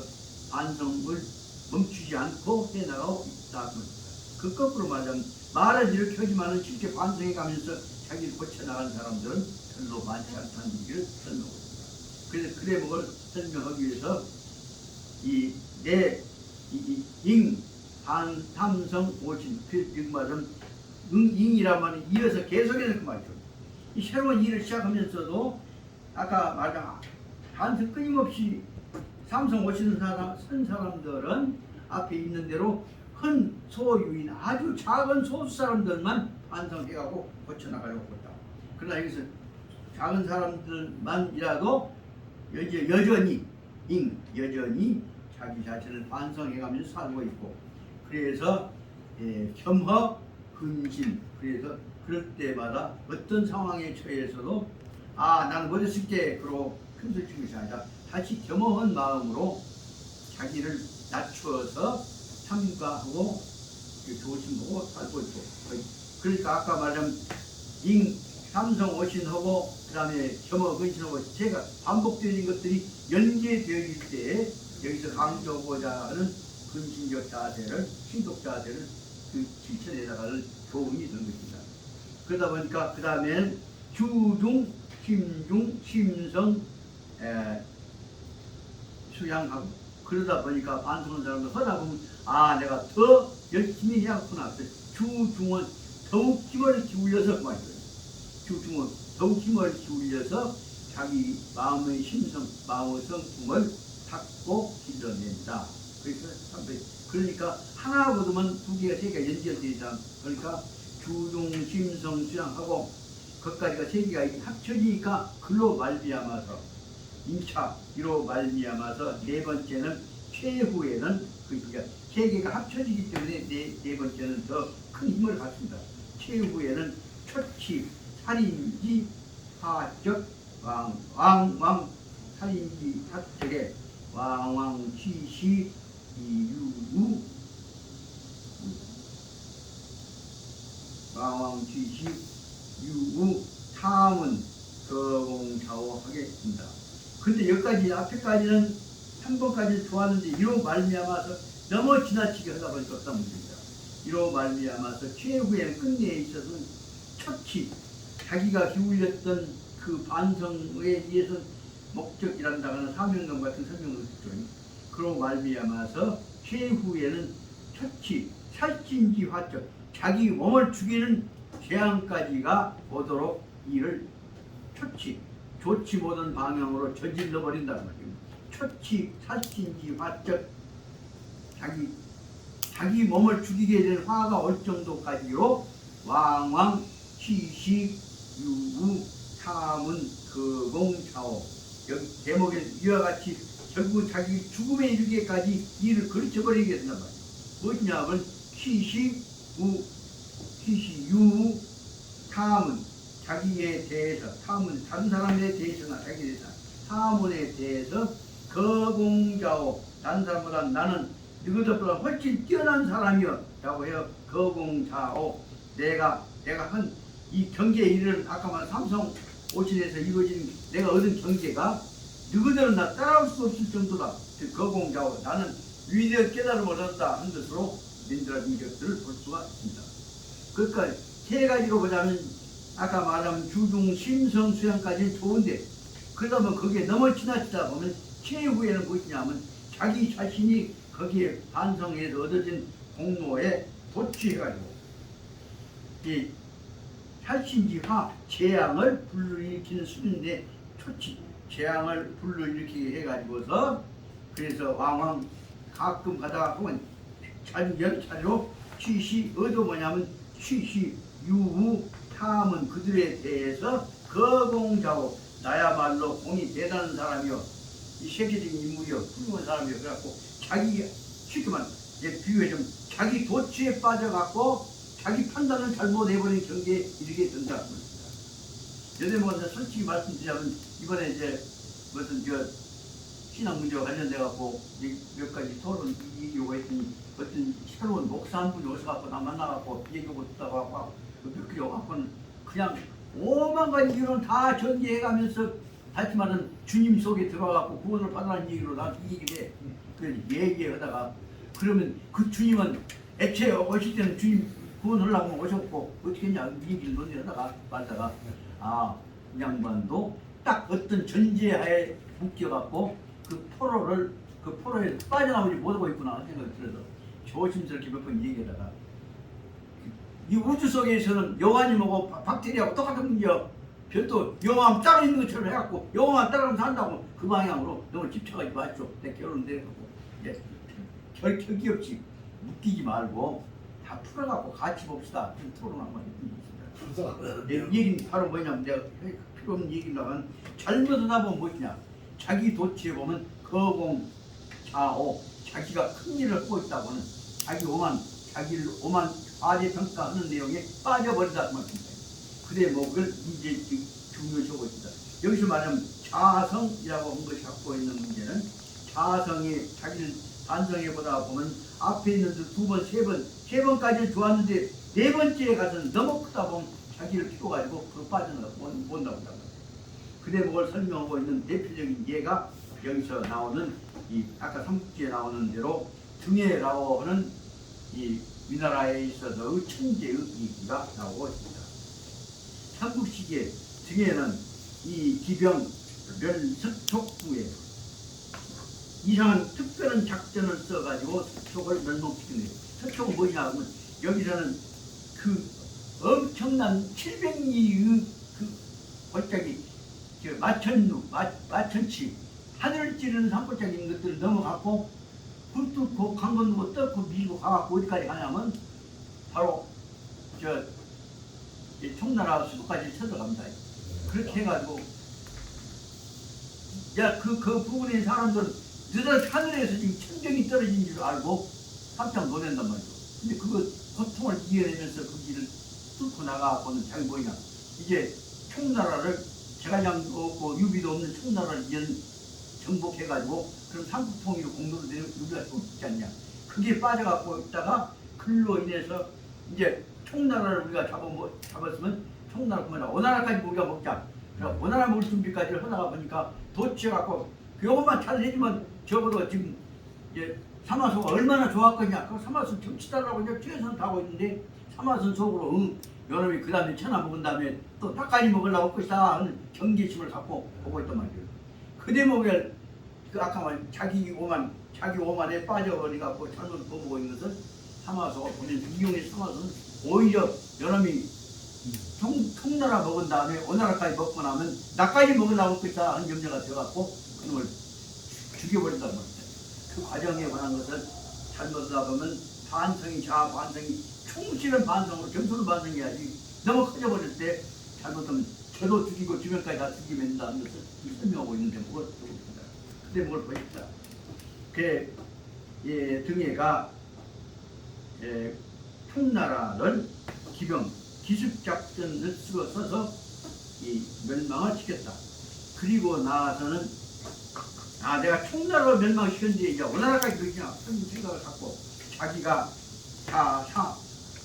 반성을 멈추지 않고 해나가고 있다. 그 거꾸로 말하자면 말은 이렇게 하지만은 실제 반성해가면서 자기를 고쳐나가는 사람들은 별로 많지 않다는 얘기를 설명하고 있습니다. 그래서 그 대목을 설명하기 위해서 반탐성 오신 그 말은 잉이라면 이어서 계속해서 그 말이죠. 이 새로운 일을 시작하면서도 아까 말한 반성 끊임없이 삼성 오시는 선 사람들은 앞에 있는 대로 큰 소유인 아주 작은 소수 사람들만 반성해가고 고쳐나가려고 했다. 그러나 여기서 작은 사람들만이라도 여전히 자기 자신을 반성해가면서 살고 있고, 그래서 겸허 근심, 그래서 그럴 때마다 어떤 상황에 처해서도 나는 어렸을 때 그러고 큰 소리 치는 것이 아니라 다시 겸허한 마음으로 자기를 낮추어서 삼가하고 조심하고 살고 있고, 그러니까 아까 말한 삼성 오신하고 그 다음에 점어 근신하고 제가 반복되는 것들이 연계되어 있을 때 여기서 강조하고자 하는 근신적 자세를 신독 자세를 그 실천에다가는 도움이 되는 것입니다. 그러다 보니까 그 다음에는 주중, 심중, 심성 수양하고 그러다 보니까 반성하는 사람도 하다 보면 아 내가 더 열심히 해야겠구나. 주중은 더욱 힘을 기울여서 말이에요. 주중은 더욱 힘을 기울여서 자기 마음의 심성, 마음의 성품을 닦고 길러낸다. 그래서 그러니까 하나 거두면 두 개가 세 개가 연결되잖아. 그러니까 주중, 심성, 수양하고 그것까지가 세 개가 합쳐지니까 글로 말미암아서 임차 이로 말미암아서 네 번째는 최후에는 그러니까 세 개가 합쳐지기 때문에 네 번째는 더 큰 힘을 갖습니다. 최후에는 초치, 살인지, 하적, 왕, 살인지, 하적에 왕, 취시, 유우, 왕, 취시, 유우, 탐은 거공좌오 하겠습니다. 근데 여기까지 앞에까지는 3번까지 좋았는데 이로 말미암아서 너무 지나치게 하다 보니까 어떤 문제입니다. 이로 말미암아서 최후에는 끝내에 있어서는 초치 자기가 기울였던 그 반성에 의해서 목적이란다거나 사명감 같은 설명을 했죠. 그로 말미암아서 최후에는 초치 살찐지 화적 자기 몸을 죽이는 재앙까지가 오도록 이를 초치 좋지 못한 방향으로 저질러 버린다는 말입니다. 초치 살찐지 화적 자기 몸을 죽이게 된 화가 올 정도까지로 왕왕 시시 유우 탐은 거공좌오 여기 제목에 이와 같이 결국 자기 죽음에 이르기까지 이를 그르쳐버리게 된단 말이에요. 무엇이냐면 시시 유 탐은 자기에 대해서 탐은 다른 사람에 대해서나 자기에 대해서 탐문에 대해서 거공좌오 다른 사람보다 나는 너희들보다 훨씬 뛰어난 사람이여 라고 해요. 거공좌오 내가 한 이 경제에 이르는 아까 말한 삼성 오신에서 이루어진 내가 얻은 경제가 너희들은 나 따라올 수 없을 정도다. 거공좌오 나는 위대한 깨달음을 얻었다 한 것으로 민들어진 것들을 볼 수가 있습니다. 그러니까 세 가지로 보자면 아까 말한 주중, 심성, 수양까지는 좋은데 그러다 보면 거기에 너무 지나치다 보면 최후에는 무엇이냐면 자기 자신이 거기에 반성해서 얻어진 공로에 도취해가지고 이 살신지화 재앙을 불러일으키는 수준인데 초치 재앙을 불러일으키게 해가지고서 그래서 왕왕 가끔 가다가 보면 차례로 취시 의도 뭐냐면 취시 유우 탐은 그들에 대해서 거공좌오 나야말로 공이 대단한 사람이요 이 세계적인 인물이요 훌륭한 사람이요 그래갖고 자기 쉽게 말하면 비유하자면 자기 도취에 빠져갖고 자기 판단을 잘못해버린 경계에 이르게 된다는 겁니다. 여대모가 솔직히 말씀드리자면 이번에 이제 무슨 신앙 문제와 관련돼갖고 몇 가지 토론 얘기하고 했더니 어떤 새로운 목사 한 분이 오셔갖고 나 만나갖고 얘기하고 듣다가 하고 몇 개월 갖고는 그냥 오만 가지 이유는 다 전개해가면서 다시 말하면 주님 속에 들어가갖고 구원을 받으라는 얘기로 나 이 얘기를 해. 그 얘기하다가 그러면 그 주님은 애초에 오실 때는 주님 구원하려고 오셨고 어떻게 했냐 이 얘기를 논의하다가 말다가 이 양반도 딱 어떤 전제하에 묶여갖고 그 포로에 빠져나오지 못하고 있구나 생각이 들어서 조심스럽게 몇 번 얘기하다가 이 우주 속에서는 여왕님하고 박테리아하고 똑같은 문제야. 별도 영화만 따로 있는 것처럼 해갖고 영화만 따라가면 산다고 그 방향으로 너무 집착하지 마십시오. 내 결혼은 내려갖고 결격이 없이 묶이지 말고 다 풀어갖고 같이 봅시다. 토론 한번 해보겠습니다. 내 얘기는 바로 뭐냐면 내가 필요 없는 얘기라면 잘못하다 보면 무엇이냐 자기 도취에 보면 거공좌오 자기가 큰 일을 하고 있다고는 자기를 오만 과대평가하는 내용에 빠져버린다는 말입니다. 그 대목을 이제 중요시하고 있습니다. 여기서 말하면 자성이라고 한 것이 갖고 있는 문제는 자성이 자기를 반성해보다 보면 앞에 있는 두 번, 세 번까지는 좋았는데 네 번째에 가서는 너무 크다 보면 자기를 키워가지고 그거 빠져나가고 못 나온단 말이에요. 그 대목을 설명하고 있는 대표적인 예가 여기서 나오는 이 아까 삼국지에 나오는 대로 등예라고 하는 이 우리나라에 있어서 천재의 이기가 나오고 있습니다. 삼국시기에 등예는 이 기병 멸석촉부에 이상한 특별한 작전을 써가지고 서촉을 멸망시키는 거예요. 서촉은 뭐냐 하면 여기서는 그 엄청난 700리의 그 골짜기 마천치 하늘을 찌르는 산골짜기 것들을 넘어갔고 불 뚫고 강건도 뚫고 밀고 가갖고 어디까지 가냐면 바로 저 청나라 수도까지 쳐들어갑니다. 그렇게 해가지고 그 부근에 있는 사람들은 너들 하늘에서 지금 천정이 떨어진 줄 알고 깜짝 놀란단 말이죠. 근데 그거 고통을 이겨내면서 그 길을 뚫고 나가고는 자기 뭐냐 이제 청나라를 제갈량도 없고 유비도 없는 청나라를 정복해가지고 그런 삼국통일로 공로를 누릴 수 없지 않냐. 그게 빠져갖고 있다가 그로 인해서 이제 청나라를 우리가 잡았으면 청나라 그만 오나라까지 우리가 먹자. 그래서 오나라 먹을 준비까지를 하다가 보니까 도취해갖고 그것만 잘 해주면 적어도 지금 이제 사마소가 얼마나 좋았겠냐. 그 사마소 정치달라고 이제 최선 다하고 있는데 사마소 속으로 여러분이 그 다음에 천하 먹은 다음에 또 닭까지 먹으려고 올 것이다 하는 경계심을 갖고 보고 있단 말이에요. 그 대목에 그 아까 말한 자기 오만에 빠져버리갖고 잘못 보고 있는 것은 사마소가 보낸 이용의 사마소는 오히려 여러분이 청나라 먹은 다음에 오나라까지 먹고 나면 나까지 먹으려고 올 것이다 하는 염려가 되어갖고 그놈을 죽여버린단 말이에요. 그 과정에 관한 것을 잘못하다 보면 반성이 반성이 충실한 반성으로 겸손한 반성이 아니지 너무 커져버릴 때 잘못하면 저도 죽이고 주변까지 다 죽이면 된다는 것을 설명하고 있는데 뭘 보십니다. 근데 뭘 보십니다. 그 등예가 청나라를 기병 기습작전을 써서 이 멸망을 시켰다. 그리고 나서는 내가 청나라를 멸망시켰는데 이제 오나라까지 그러냐 그런 생각을 갖고 자기가 사,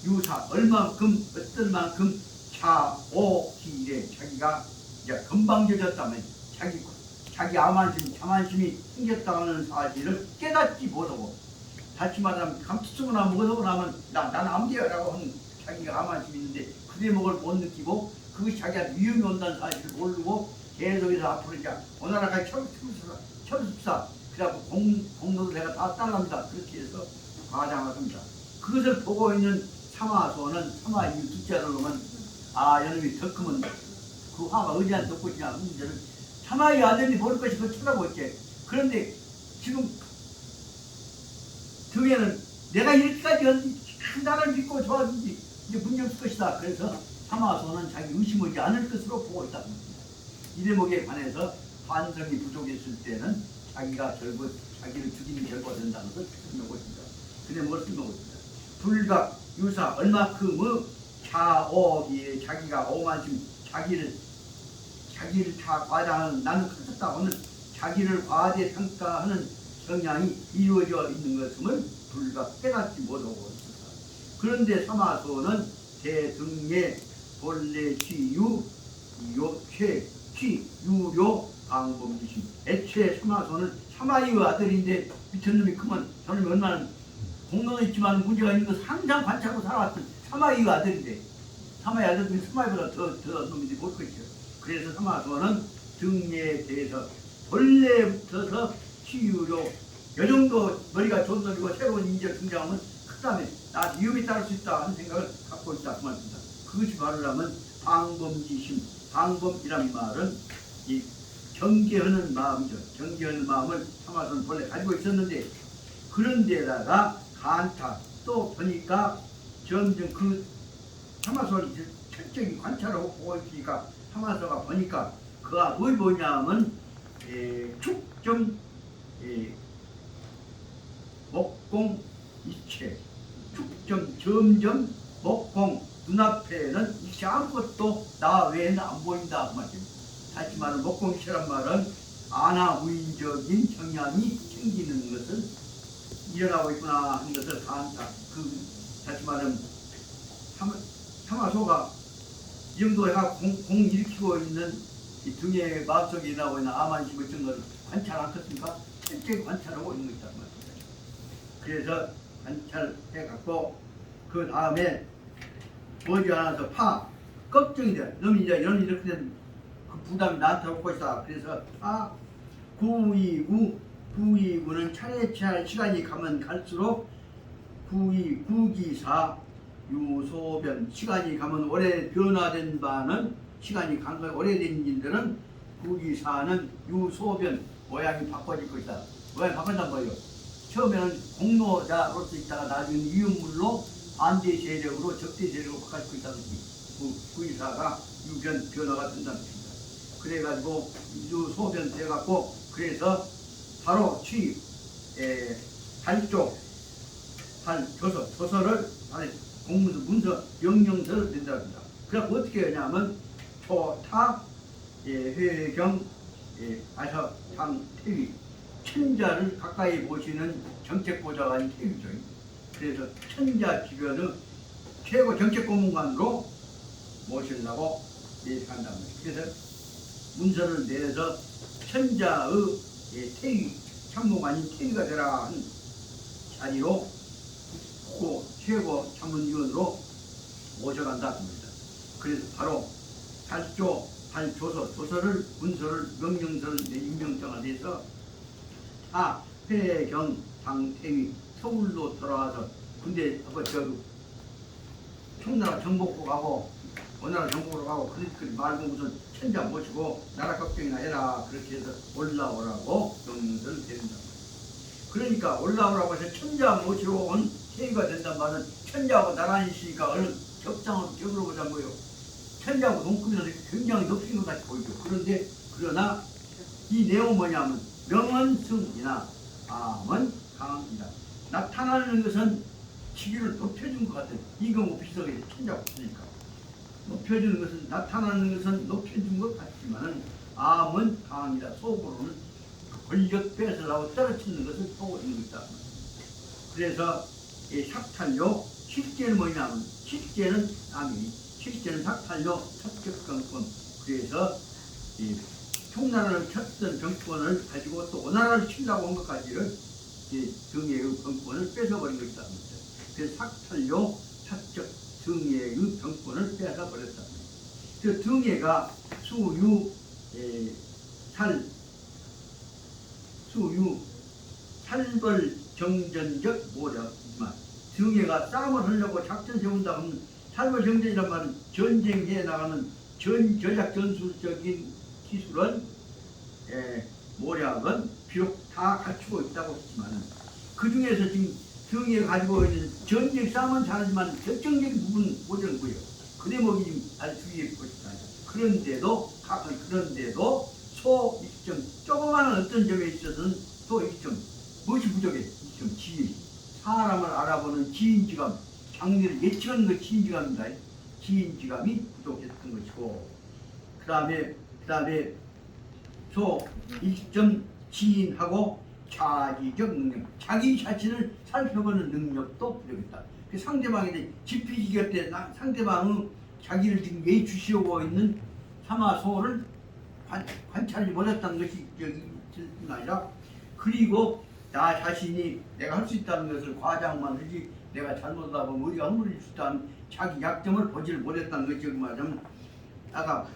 유사 얼만큼 어떤 만큼 자오기에 자기가 이제 건방져졌다면 자기 자만심이 생겼다는 사실을 깨닫지 못하고 다시 말하면 감투쓰거나 못하고 나면 나는 안 돼요라고 하는 자기가 아만심이 있는데 그 대목을 못 느끼고 그것이 자기한테 위험이 온다는 사실을 모르고 계속해서 앞으로 이제 오나라까지 철수사 그래갖고 공로도 내가 다 딸랍니다. 그렇게 해서 과장을 합니다. 그것을 보고 있는 사마소는 사마이 둘째를 보면 여놈이 더 크면 그 화가 어디한테 덮고 있냐 문제는 사마이 아들이 볼 것이 그걸 쳐다보겠지. 그런데 지금 등에는 내가 이렇게까지 한 나라를 믿고 좋아하는지 이제 문제 없을 것이다. 그래서 사마소는 자기 의심하지 않을 것으로 보고 있다. 이 대목에 관해서 반성이 부족했을 때는 자기가 자기를 죽이는 결과가 된다는 것을 설명하고 있습니다. 그 대목을 설명하고 있습니다. 불각 유사 얼마큼의 자오기에 자기가 오만심 자기를 과장하는 나는 그렇다고 하는 자기를 과대평가하는 성향이 이루어져 있는 것임을 불각 깨닫지 못하고 있었다. 그런데 사마소는 대등의 본래 취유 유료 방범지심 애초에 사마소는 사마이의 아들인데 미천놈이 크면 저놈이 얼마나 공로도 있지만 문제가 있는 것을 항상 관찰하고 살아왔던 사마이의 아들인데 사마이 아들들이 사마이보다 더 놈인데 못 그렇죠. 그래서 사마소는 등에 대해서 본래부터서 치유로 요정도 머리가 좋은 놈이고 새로운 인재가 등장하면 그 다음에 나 위험이 따를 수 있다 하는 생각을 갖고 있다 그 말입니다. 그것이 말하려면 방범지심 방범이란 말은 이 경계하는 마음이죠. 경계하는 마음을 사마소는 본래 가지고 있었는데 그런데다가 간타 또 보니까 점점 그 사마소를 철저히 관찰하고 보고 있으니까 사마소가 보니까 그가 뭘 보냐면 축점 목공 이체 축점 점점 목공 눈앞에는 이체 아무것도 나 외에는 안 보인다 그 말입니다. 다시 말하면 목공이체란 말은 안하무인적인 경향이 생기는 것을 일어나고 있구나 하는 것을 다시 말하면 사마소가 이 정도 해가 공 일으키고 있는 이 등의 마음속에 일어나고 있는 암환심을 증거를 관찰 않겠습니까? 실제 관찰하고 있는 것이다 말입니다. 그래서 관찰해갖고 그 다음에 머지않아서 걱정이 돼. 너는 이제 이렇게 된 그 부담이 나한테 올 것이다. 그래서 구이구는 차례차례 시간이 가면 갈수록 구기사 유소변 시간이 가면 오래 변화된 바는 시간이 간 거 오래된 일들은 구기사는 유소변 모양이 바꿔질 것이다. 모양이 바꾼단 말이에요. 처음에는 공로자로서 있다가 나중에 이윤물로 반대 세력으로 적대 세력으로 바뀔 수 있다는 구기사가 유변 변화가 된다는 것입니다. 그래가지고 유소변 돼갖고 그래서 바로 조서를 공문서 문서 명령서를 낸다고 합니다. 그래서 어떻게 하냐면 초타 회경 아서탕태위 천자를 가까이 모시는 정책보좌관이 태위죠. 그래서 천자 주변의 최고 정책고문관으로 모시려고 예식한다는 거예요. 그래서 문서를 내서 천자의 태위 참모관인 태위가 되라 하는 자리로 최고 참문위원으로 모셔간다 합니다. 그래서 바로 조서를 문서를 명령서를 임명장을 해서 회경 당태위 서울로 돌아와서 군대 청나라 정복으로 가고 원나라 정복으로 가고 그렇게 말고 무슨 천자 모시고 나라 걱정이나 해라 그렇게 해서 올라오라고 명령서를 내린다. 그러니까 올라오라고 해서 천자 모시고 온 태위가 된단 말은 천자하고 나란히 있으니까 어느 격으로 보자는 거예요. 천자하고 동급에서 굉장히 높인 것 같이 보이죠. 그러나 이 내용은 뭐냐면 명은 승이나 암은 강이다. 나타나는 것은 시기를 높여준 것 같은 이경우 비석에 천자가 없으니까 높여주는 것은 나타나는 것은 높여준 것 같지만은 암은 강이다. 속으로는 권력 뺏으려고 떨어치는 것을 보고 있는 것이다. 그래서 이 삭탈료 실제는 뭐냐면 실제는 암이 실제는 삭탈료 첩격정권 그래서 이 총나라를 쳤던 정권을 가지고 또 오나라를 치려고 한 것까지를 정예의 정권을 뺏어버린 것이다. 그래서 삭탈료 첩격 정예의 정권을 뺏어버렸다. 그 정예가 살벌 정전적 모략이지만 정예가 싸움을 하려고 작전 세운다 하면 살벌 정전이란 말은 전쟁에 나가는 전략 전술적인 기술은 모략은 비록 다 갖추고 있다고 했지만 그 중에서 지금 정예가 가지고 있는 전쟁 싸움은 잘하지만 결정적인 부분은 모자란 거예요. 그 대목이 지금 아주 주의해 보십시오. 그런데도 소이점 조그마한 어떤 점에 있어서는 소이점 무엇이 부족해? 이점 지혜 사람을 알아보는 지인지감 장래를 예측하는 것 지인지감입니다. 지인지감이 부족했던 것이고 그 다음에 소 이점 지인하고 자기적 능력 자기 자신을 살펴보는 능력도 부족했다. 그 상대방에 지피지기 때 상대방은 자기를 지금 예주시오고 있는 사마소를 관찰하지 못했다는 것이 아니라 그리고 나 자신이 내가 할 수 있다는 것을 과장만 하지 내가 잘못하다 보면 우리가 허물릴 수 있다는 자기 약점을 보지를 못했다는 것이 말하자면 아까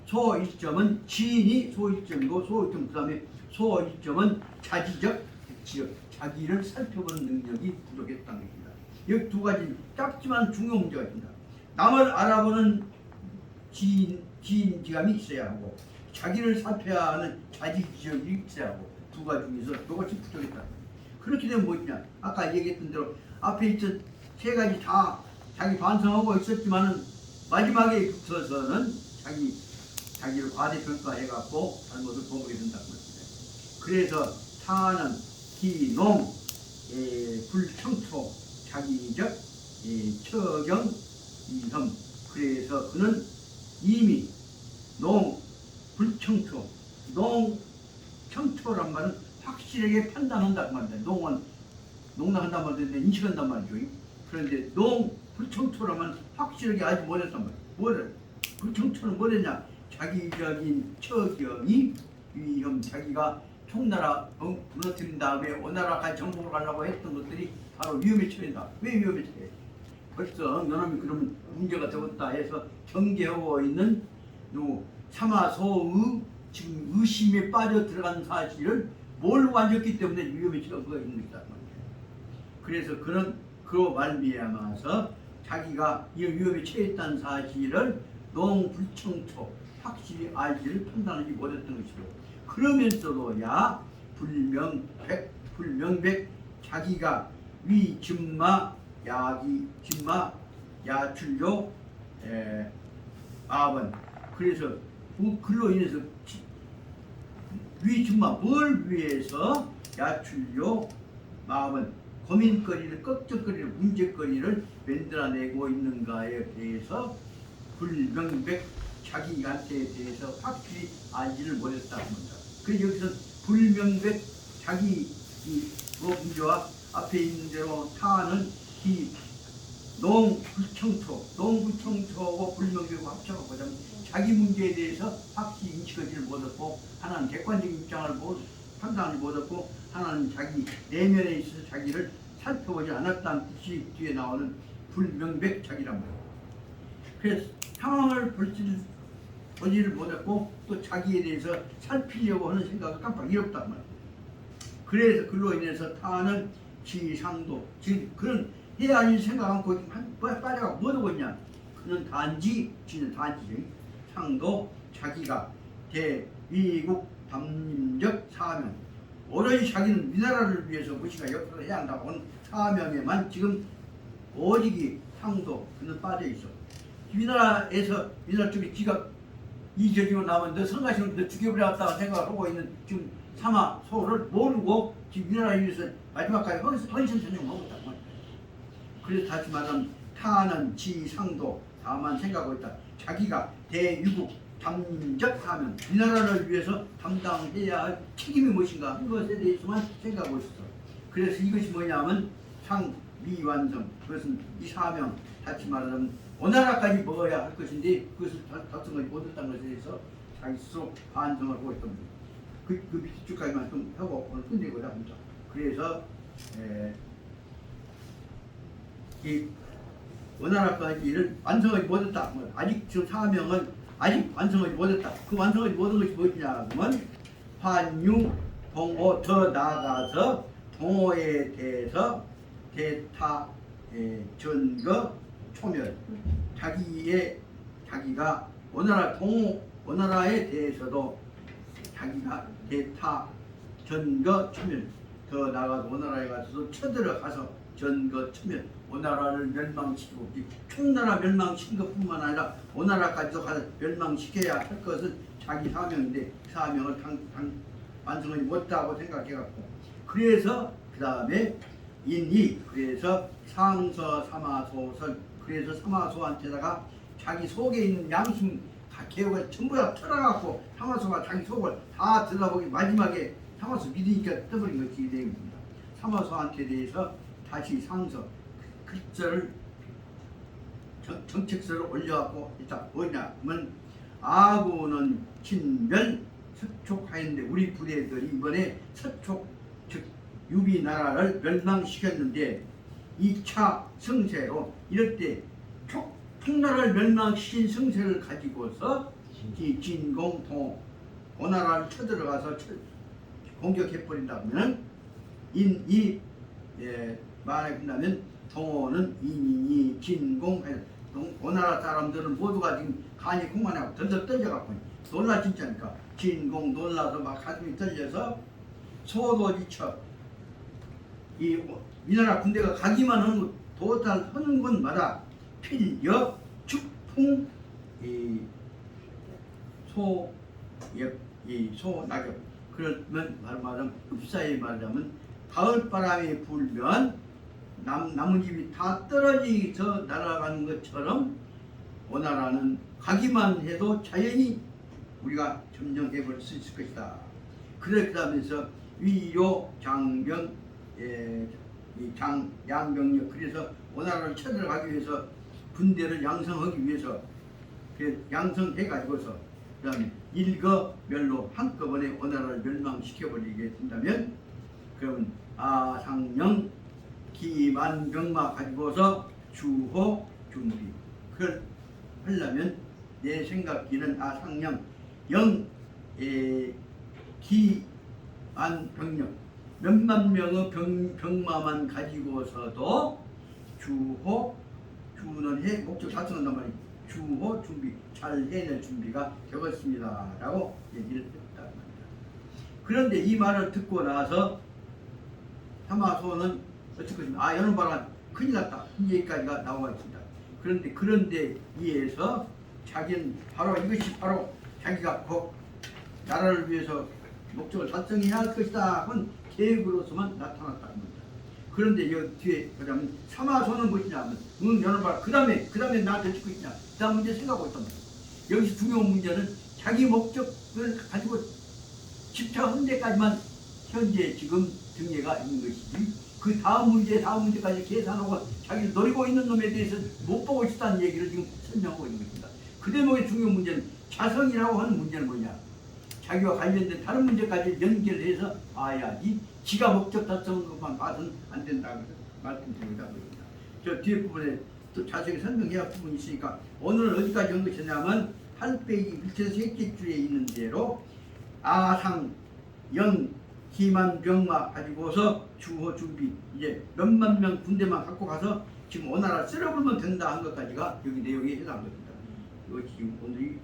소일점은 지인이 소일점이고 소일점 그 다음에 소일점은 자기적 자기를 살펴보는 능력이 부족했다는 것입니다. 여기 두 가지 짧지만 중요한 문제가 있습니다. 남을 알아보는 지인지감이 있어야 하고 자기를 살펴야 하는 자기지적이 있어야 하고 두 가지 중에서 이것이 부족했다. 그렇게 되면 뭐냐? 아까 얘기했던 대로 앞에 있던 세 가지 다 자기 반성하고 있었지만은 마지막에 붙어서는 자기를 과대평가해갖고 잘못을 범하게 된다는 것입니다. 그래서 타는 기농 불청초 자기적 처경 이혐 그래서 그는 이미 청초란 말은 확실하게 판단한다 그 말입니다. 농은 농락한단 말인데 인식한단 말이죠. 그런데 불청초란 말은 확실하게 알지 못했단 말이에요. 뭐를 그 청초는 뭐랬냐? 자기적인 처경이 위험 자기가 총나라 무너뜨린 다음에 오나라까지 정복을 하려고 했던 것들이 바로 위험에 처한다. 왜 위험에 처해? 벌써 너놈이 그러면 문제가 되었다 해서 경계하고 있는 요 사마소의 지금 의심에 빠져 들어간 사실을 모르고 앉았기 때문에 위험에 처하고 있는 것이다. 그래서 그로 말미암아서 자기가 이 위험에 처했다는 사실을 농불청초 확실히 알지를 판단하지 못했던 것이고 그러면서도야 불명백 자기가 위진마 야기 진마 야출교 아번 그래서 그 글로 인해서 위진마 뭘 위해서 야출교 마음은 고민거리를 걱정거리를 문제거리를 만들어내고 있는가에 대해서 불명백 자기한테 대해서 확실히 알지를 못했다고 합니다. 그래서 여기서 불명백 자기 이 문제와 앞에 있는 대로 타는 이 농불청초하고 불명백하고 합쳐서 보자면 자기 문제에 대해서 확실히 인식하지를 못했고 하나는 객관적인 입장을 판단을 못했고 하나는 자기 내면에 있어서 자기를 살펴보지 않았다는 뜻이 뒤에 나오는 불명백 자기란 말이에요. 그래서 상황을 보지를 못했고 또 자기에 대해서 살피려고 하는 생각을 깜빡 잃었단 말이에요. 그래서 그로 인해서 타는 지상도 지금 그런 해야 할 생각 않고 빠져가 뭐하고 있냐. 그는 지는 단지 상도 자기가 대위국 담임적 사명 오로지 자기는 위나라를 위해서 무엇인가 역할을 해야 한다고 하는 사명에만 지금 오직이 상도 그는 빠져있어. 위나라 쪽에 지가 이적이고 나면 너 성가시면 너 죽여버렸다고 생각하고 있는 지금 사마소를 모르고 지금 위나라를 위해서 마지막까지 헌신전쟁하고 있단 말이야. 그래서 다시 말하면 타는 지상도 다만 생각하고 있다. 자기가 대유국 담임적 사명 위나라를 위해서 담당해야 할 책임이 무엇인가 그것에 대해서만 생각하고 있어. 그래서 이것이 뭐냐면 상미완성 그것은 이 사명 다시 말하면 오나라까지 먹어야 할 것인데 그것을 달성하지 못했다는 것에 대해서 자기 스스로 반성을 하고 있던 겁니다. 그 밑에 줄까지만 좀 하고 오늘 끝내고자 합니다. 그래서 이 오나라까지를 완성하지 못했다. 아직 저 사명은 아직 완성하지 못했다. 그 완성하지 못한 것이 무엇이냐 하면 환유, 동호 더 나아가서 동호에 대해서 대타, 전거, 초멸 자기가 오나라에 대해서도 자기가 대타, 전거, 초멸 더 나아가서 오나라에 가서도 쳐들어가서 전거, 초멸 오나라를 멸망시키고 총나라 멸망시킨 것뿐만 아니라 오나라까지도 가서 멸망시켜야 할 것은 자기 사명인데 그 사명을 완성하지 못하고 생각해갖고 그래서 그 다음에 그래서 상서 사마소설 그래서 사마소한테다가 자기 속에 있는 양심 개혁을 전부 다 털어갖고 사마소가 자기 속을 다 들여다보기 마지막에 사마소 믿으니까 떠버린 것이 내용입니다. 사마소한테 대해서 다시 상서 글자를 정책서를 올려갖고 일단 뭐냐면 아군은 친멸 서촉하였는데 우리 부대들이 이번에 서촉 즉 유비나라를 멸망시켰는데 2차 성세로 이럴 때 총나라를 멸망시킨 성세를 가지고서 진공통 오나라를 쳐들어가서 공격해버린다면 말에 끝나면 동호는 인인이 진공해 오나라 사람들은 모두가 지금 간이 공만하고 덜덜 떨려갖고 놀라 진짜니까 진공 놀라서 막 가슴이 떨려서 소도지쳐 이 위나라 군대가 가기만 하는 도달하는 곳마다 필여 축풍 소낙엽 그러면 말하자면 흡사히 말하자면 가을바람이 불면 나뭇잎이 다 떨어지서 날아가는 것처럼 오나라는 가기만 해도 자연히 우리가 점령해볼 수 있을 것이다. 그렇게 하면서 위요 장병 양병력 그래서 오나라를 쳐들어가기 위해서 군대를 양성하기 위해서 양성해가지고서 그다음에 일거멸로 한꺼번에 원나라를 멸망시켜버리게 된다면 그러면 아상영 기만병마 가지고서 주호 준비 그걸 하려면 내 생각기는 아상영 기만병력 몇만 명의 병마만 가지고서도 주호 주는 해 목적 달성한단 말이에요. 주호 준비 잘 해낼 준비가 되었습니다 라고 얘기를 했단 말이에요. 그런데 이 말을 듣고 나서 사마소는 어쩔 것입니다. 여는 바람 큰일 났다 여기까지가 나와 있습니다. 그런데 이에서 자기는 바로 이것이 바로 자기가 곧 나라를 위해서 목적을 달성해야 할 것이다 하는 계획으로서만 나타났다는 겁니다. 그런데 여기 뒤에 보자면 사마소는 무엇이냐 하면 여는 바람 그 다음에 나한테 듣고 있냐 그 다음 문제 생각하고 있단 말이에요. 여기서 중요한 문제는 자기 목적을 가지고 집착한 데까지만 현재 지금 등예가 있는 것이지 그 다음 문제까지 계산하고 자기를 노리고 있는 놈에 대해서 못 보고 싶다는 얘기를 지금 설명하고 있는 것입니다. 그 대목의 중요한 문제는 자성이라고 하는 문제는 뭐냐 자기와 관련된 다른 문제까지 연결해서 봐야지 지가 목적 달성한 것만 봐서는 안 된다고 말씀드립니다. 저 뒤에 부분에 또 자세히 설명해야 할 부분이 있으니까 오늘은 어디까지 한 것이냐면 8페이지 1에서 3개 줄에 있는 대로 아상 영 기만 병마 가지고서 주호 준비 이제 몇만 명 군대만 갖고 가서 지금 오나라 쓸어버리면 된다 한 것까지가 여기 내용에 해당됩니다. 이거 지금 오늘이